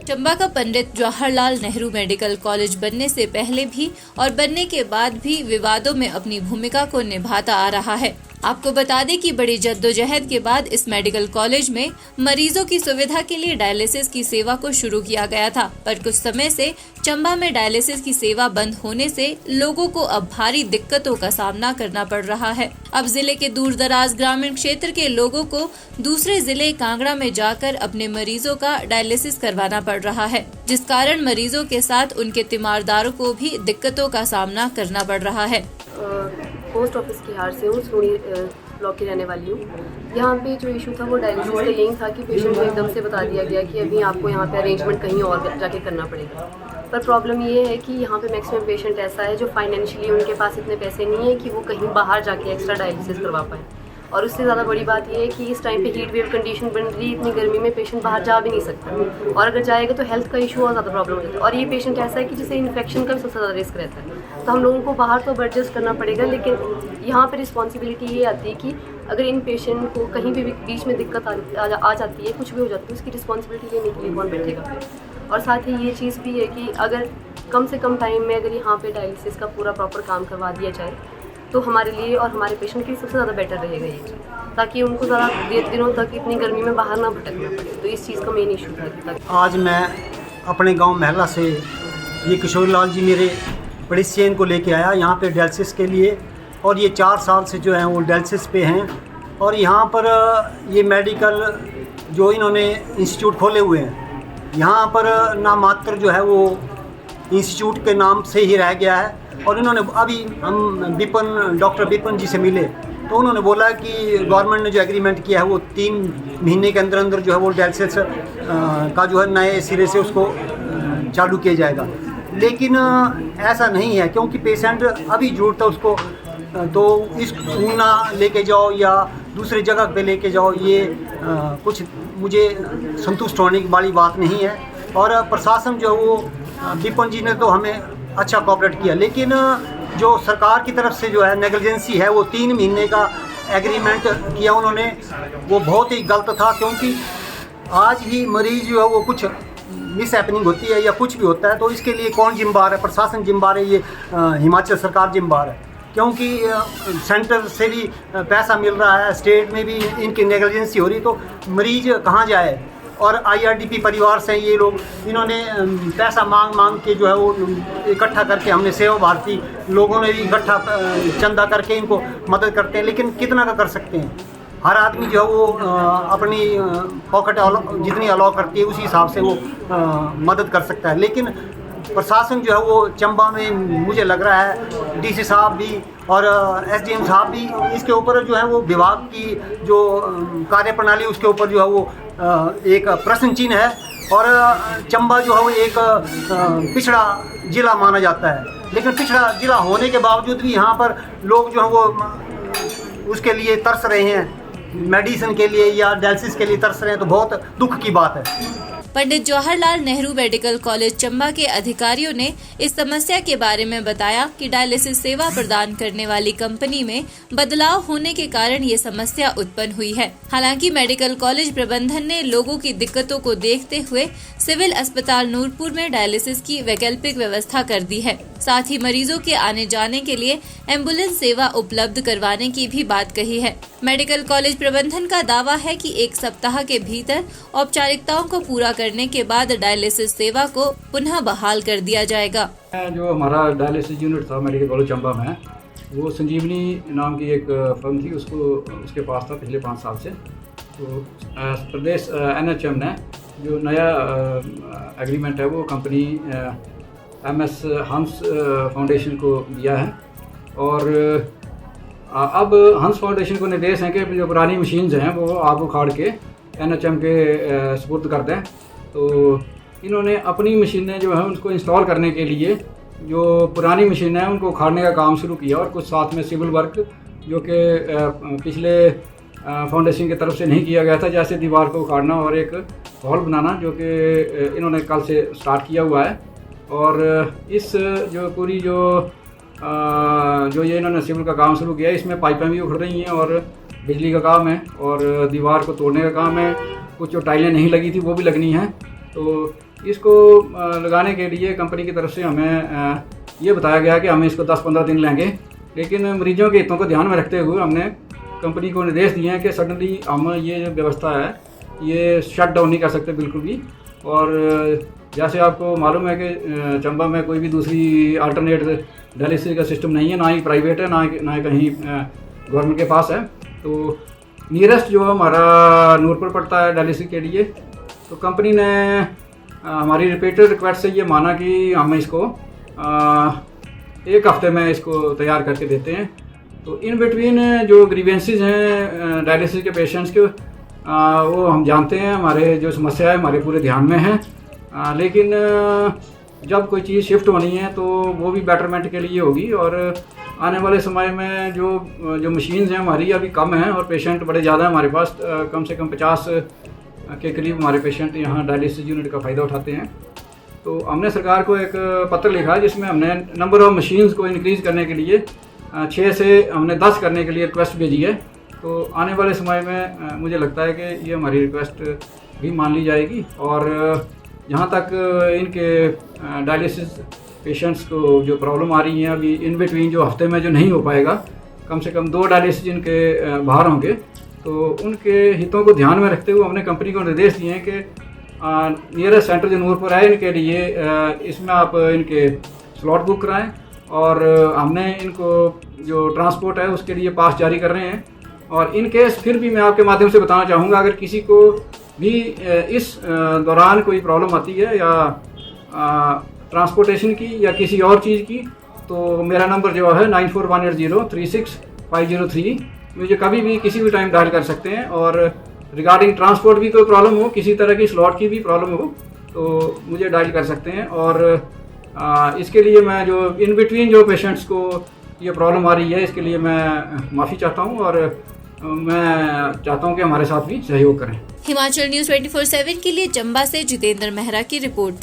चंबा का Pandit Jawaharlal Nehru medical college बनने से पहले भी और बनने के बाद भी विवादों में अपनी भूमिका को निभाता आ रहा है। आपको बता दें कि बड़ी जद्दोजहद के बाद इस मेडिकल कॉलेज में मरीजों की सुविधा के लिए डायलिसिस की सेवा को शुरू किया गया था, पर कुछ समय से चंबा में डायलिसिस की सेवा बंद होने से लोगों को अब भारी दिक्कतों का सामना करना पड़ रहा है। अब जिले के दूरदराज ग्रामीण क्षेत्र के लोगों को दूसरे जिले कांगड़ा में जाकर अपने मरीजों का डायलिसिस करवाना पड़ रहा है, जिस कारण मरीजों के साथ उनके तीमारदारों को भी दिक्कतों का सामना करना पड़ रहा है। पोस्ट ऑफिस की हार से हूँ, सोनी ब्लॉक की रहने वाली हूँ। यहाँ पे जो इशू था वो डायलिसिस का यही था कि पेशेंट को एकदम से बता दिया गया कि अभी आपको यहाँ पे अरेंजमेंट कहीं और जाके करना पड़ेगा। पर प्रॉब्लम ये है कि यहाँ पे मैक्सिमम पेशेंट ऐसा है जो फाइनेंशियली उनके पास इतने पैसे नहीं है कि वो कहीं बाहर जाके एक्स्ट्रा डायलिसिस करवा पाए। और उससे ज़्यादा बड़ी बात यह है कि इस टाइम पे हीट वेव कंडीशन बन रही है, इतनी गर्मी में पेशेंट बाहर जा भी नहीं सकता, और अगर जाएगा तो हेल्थ का इशू और ज़्यादा प्रॉब्लम हो जाता है। और ये पेशेंट ऐसा है कि जिसे इन्फेक्शन का भी सबसे ज़्यादा रिस्क रहता है, तो हम लोगों को बाहर तो एडजस्ट करना पड़ेगा, लेकिन यहाँ पर रिस्पॉन्सिबिलिटी ये आती है कि अगर इन पेशेंट को कहीं भी बीच में दिक्कत आ जाती है, कुछ भी हो जाती है, उसकी रिस्पॉन्सिबिलिटी लेने के लिए कौन बैठेगा। और साथ ही ये चीज़ भी है कि अगर कम से कम टाइम में अगर यहाँ पे डायलिसिस का पूरा प्रॉपर काम करवा दिया जाए तो हमारे लिए और हमारे पेशेंट के लिए सबसे ज़्यादा बेटर रहेगा ये चीज़, ताकि उनको ज़्यादा दिनों तक इतनी गर्मी में बाहर ना भटकना पड़े। तो इस चीज़ का मेन इशू था। आज मैं अपने गांव महला से ये किशोर लाल जी मेरे बड़ी सेन को लेके आया यहाँ पे डायलिसिस के लिए, और ये 4 साल से जो है वो डायलिसिस पे हैं। और यहाँ पर ये मेडिकल जो इन्होंने इंस्टीट्यूट खोले हुए हैं, यहाँ पर ना मात्र जो है वो इंस्टीट्यूट के नाम से ही रह गया है। और इन्होंने अभी हम डॉक्टर विपिन जी से मिले तो उन्होंने बोला कि गवर्नमेंट ने जो एग्रीमेंट किया है वो 3 महीने के अंदर अंदर जो है वो डायलिसिस का जो है नए सिरे से उसको चालू किया जाएगा। लेकिन ऐसा नहीं है, क्योंकि पेशेंट अभी ज़रूरत है उसको, तो इस ऊना लेके जाओ या दूसरी जगह पे लेके जाओ, ये कुछ मुझे संतुष्ट होने वाली बात नहीं है। और प्रशासन जो है वो विपिन जी ने तो हमें अच्छा कोऑपरेट किया, लेकिन जो सरकार की तरफ से जो है नेग्लिजेंसी है, वो 3 महीने का एग्रीमेंट किया उन्होंने, वो बहुत ही गलत था। क्योंकि आज भी मरीज जो है वो कुछ मिस हैपनिंग होती है या कुछ भी होता है तो इसके लिए कौन जिम्मेदार है? प्रशासन जिम्मेदार है, ये हिमाचल सरकार जिम्मेदार है, क्योंकि सेंटर से भी पैसा मिल रहा है, स्टेट में भी इनकी नेग्लिजेंसी हो रही, तो मरीज कहाँ जाए? और IRDP परिवार से ये लोग इन्होंने पैसा मांग के जो है वो इकट्ठा करके, हमने सेवा भारती लोगों ने भी इकट्ठा चंदा करके इनको मदद करते हैं, लेकिन कितना का कर सकते हैं? हर आदमी जो है वो अपनी पॉकेट जितनी अलाउ करती है उसी हिसाब से वो मदद कर सकता है। लेकिन प्रशासन जो है वो चंबा में मुझे लग रहा है DC साहब भी और SDM साहब भी इसके ऊपर जो है वो विभाग की जो कार्यप्रणाली उसके ऊपर जो है वो एक प्रश्न चिन्ह है। और चंबा जो है वो एक पिछड़ा ज़िला माना जाता है, लेकिन पिछड़ा ज़िला होने के बावजूद भी यहाँ पर लोग जो है वो उसके लिए तरस रहे हैं, मेडिसिन के लिए या डायलिसिस के लिए तरस रहे हैं, तो बहुत दुख की बात है। पंडित जवाहरलाल नेहरू मेडिकल कॉलेज चंबा के अधिकारियों ने इस समस्या के बारे में बताया कि डायलिसिस सेवा प्रदान करने वाली कंपनी में बदलाव होने के कारण ये समस्या उत्पन्न हुई है। हालांकि मेडिकल कॉलेज प्रबंधन ने लोगों की दिक्कतों को देखते हुए सिविल अस्पताल नूरपुर में डायलिसिस की वैकल्पिक व्यवस्था कर दी है। साथ ही मरीजों के आने जाने के लिए एम्बुलेंस सेवा उपलब्ध करवाने की भी बात कही है। मेडिकल कॉलेज प्रबंधन का दावा है कि 1 सप्ताह के भीतर औपचारिकताओं को पूरा करने के बाद डायलिसिस सेवा को पुनः बहाल कर दिया जाएगा। जो हमारा डायलिसिस यूनिट था मेडिकल कॉलेज चंबा में, वो संजीवनी नाम की एक फर्म थी, उसके पास था पिछले 5 साल से। तो प्रदेश NHM ने जो नया एग्रीमेंट है वो कंपनी MS हंस फाउंडेशन को दिया है। और अब हंस फाउंडेशन को निर्देश है कि जो पुरानी मशीन्स हैं वो आप उखाड़ के NHM के सुपुर्द कर दें। तो इन्होंने अपनी मशीनें जो हैं उनको इंस्टॉल करने के लिए जो पुरानी मशीनें हैं उनको उखाड़ने का काम शुरू किया, और कुछ साथ में सिविल वर्क जो कि पिछले फाउंडेशन की तरफ से नहीं किया गया था, जैसे दीवार को उखाड़ना और एक हॉल बनाना, जो कि इन्होंने कल से स्टार्ट किया हुआ है। और इस जो पूरी जो ये इन्होंने सिविल का काम शुरू किया है, इसमें पाइपें भी उखड़ रही हैं और बिजली का काम है और दीवार को तोड़ने का काम है। कुछ जो टाइलें नहीं लगी थी वो भी लगनी है। तो इसको लगाने के लिए कंपनी की तरफ से हमें ये बताया गया कि हम इसको 10-15 दिन लेंगे, लेकिन मरीजों के हितों को ध्यान में रखते हुए हमने कंपनी को निर्देश दिए हैं कि सडनली हम ये जो व्यवस्था है ये शट डाउन नहीं कर सकते बिल्कुल भी। और जैसे आपको मालूम है कि चंबा में कोई भी दूसरी अल्टरनेट डायलिसिस का सिस्टम नहीं है, ना ही प्राइवेट है, ना ही कहीं गवर्नमेंट के पास है। तो नियरेस्ट जो हमारा नूरपुर पड़ता है डायलिसिस के लिए। तो कंपनी ने हमारी रिपीटेड रिक्वेस्ट से ये माना कि हम इसको 1 हफ्ते में इसको तैयार करके देते हैं। तो इन बिटवीन जो ग्रीवेंसेस हैं डायलिसिस के पेशेंट्स के वो हम जानते हैं, हमारे जो समस्या है हमारे पूरे ध्यान में है। लेकिन जब कोई चीज़ शिफ्ट होनी है तो वो भी बेटरमेंट के लिए होगी। और आने वाले समय में जो मशीन्स हैं हमारी अभी कम हैं और पेशेंट बड़े ज़्यादा हैं हमारे पास, कम से कम 50 के करीब हमारे पेशेंट यहाँ डायलिसिस यूनिट का फ़ायदा उठाते हैं। तो हमने सरकार को एक पत्र लिखा जिसमें हमने नंबर ऑफ़ मशीन्स को इंक्रीज़ करने के लिए 6 से हमने 10 करने के लिए रिक्वेस्ट भेजी है। तो आने वाले समय में मुझे लगता है कि ये हमारी रिक्वेस्ट भी मान ली जाएगी। और जहाँ तक इनके डायलिसिस पेशेंट्स को जो प्रॉब्लम आ रही है अभी इन बिटवीन जो हफ्ते में जो नहीं हो पाएगा, कम से कम 2 डायलिसिस इनके बाहर होंगे, तो उनके हितों को ध्यान में रखते हुए हमने कंपनी को निर्देश दिए हैं कि नियरेस्ट सेंटर जो नूरपुर है इनके लिए इसमें आप इनके स्लॉट बुक कराएं। और हमने इनको जो ट्रांसपोर्ट है उसके लिए पास जारी कर रहे हैं। और इन केस फिर भी मैं आपके माध्यम से बताना चाहूँगा, अगर किसी को भी इस दौरान कोई प्रॉब्लम आती है या ट्रांसपोर्टेशन की या किसी और चीज़ की, तो मेरा नंबर जो है 9418036503, मुझे कभी भी किसी भी टाइम डायल कर सकते हैं। और रिगार्डिंग ट्रांसपोर्ट भी कोई प्रॉब्लम हो, किसी तरह की स्लॉट की भी प्रॉब्लम हो, तो मुझे डायल कर सकते हैं। और इसके लिए मैं जो इन बिटवीन जो पेशेंट्स को ये प्रॉब्लम आ रही है इसके लिए मैं माफ़ी चाहता हूँ और मैं चाहता हूँ कि हमारे साथ भी सहयोग करें। हिमाचल न्यूज़ 24/7 के लिए चंबा से जितेंद्र मेहरा की रिपोर्ट।